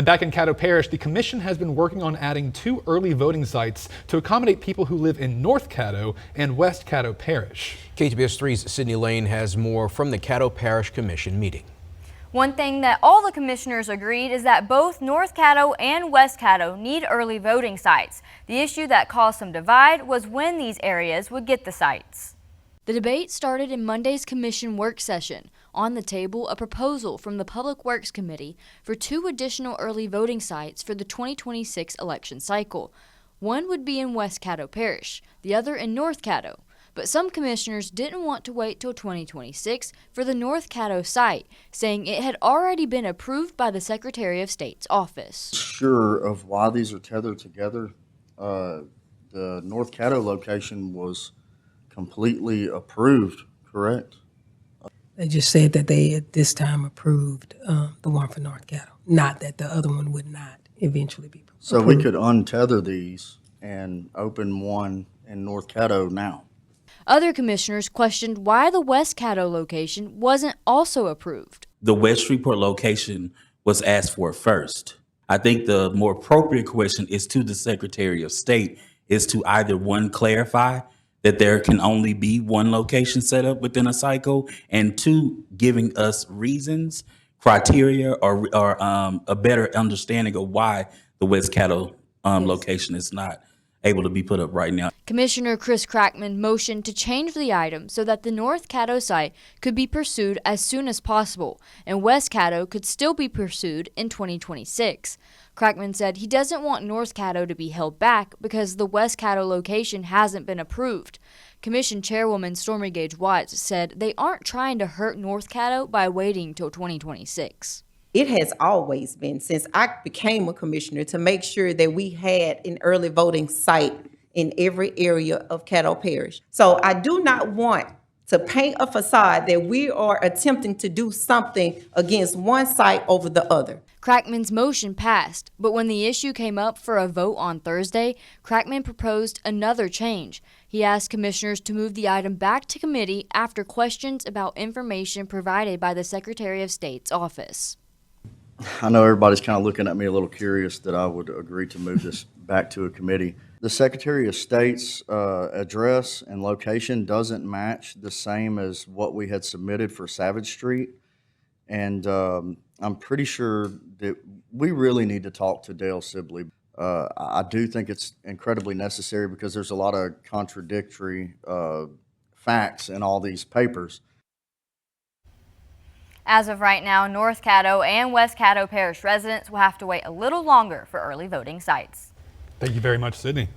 And back in Caddo Parish, the commission has been working on adding 2 early voting sites to accommodate people who live in North Caddo and West Caddo Parish. KTBS 3's Sydney Lane has more from the Caddo Parish Commission meeting. One thing that all the commissioners agreed is that both North Caddo and West Caddo need early voting sites. The issue that caused some divide was when these areas would get the sites. The debate started in Monday's commission work session. On the table, a proposal from the Public Works Committee for 2 additional early voting sites for the 2026 election cycle. One would be in West Caddo Parish, the other in North Caddo. But some commissioners didn't want to wait till 2026 for the North Caddo site, saying it had already been approved by the Secretary of State's office. Sure of why these are tethered together. The North Caddo location was completely approved, correct? They just said that they at this time approved the one for North Caddo, not that the other one would not eventually be approved. So we could untether these and open one in North Caddo now. Other commissioners questioned why the West Caddo location wasn't also approved. The West Shreveport location was asked for first. I think the more appropriate question is to the Secretary of State is to either one, clarify that there can only be one location set up within a cycle, and 2, giving us reasons, criteria, or a better understanding of why the West Caddo location is not able to be put up right now. Commissioner Chris Crackman motioned to change the item so that the North Caddo site could be pursued as soon as possible, and West Caddo could still be pursued in 2026. Crackman said he doesn't want North Caddo to be held back because the West Caddo location hasn't been approved. Commission Chairwoman Stormy Gage Watts said they aren't trying to hurt North Caddo by waiting till 2026. It has always been, since I became a commissioner, to make sure that we had an early voting site in every area of Caddo Parish. So I do not want to paint a facade that we are attempting to do something against one site over the other. Crackman's motion passed, but when the issue came up for a vote on Thursday, Crackman proposed another change. He asked commissioners to move the item back to committee after questions about information provided by the Secretary of State's office. I know everybody's kind of looking at me a little curious that I would agree to move this back to a committee. The Secretary of State's address and location doesn't match the same as what we had submitted for Savage Street. And I'm pretty sure that we really need to talk to Dale Sibley. I do think it's incredibly necessary because there's a lot of contradictory facts in all these papers. As of right now, North Caddo and West Caddo Parish residents will have to wait a little longer for early voting sites. Thank you very much, Sydney.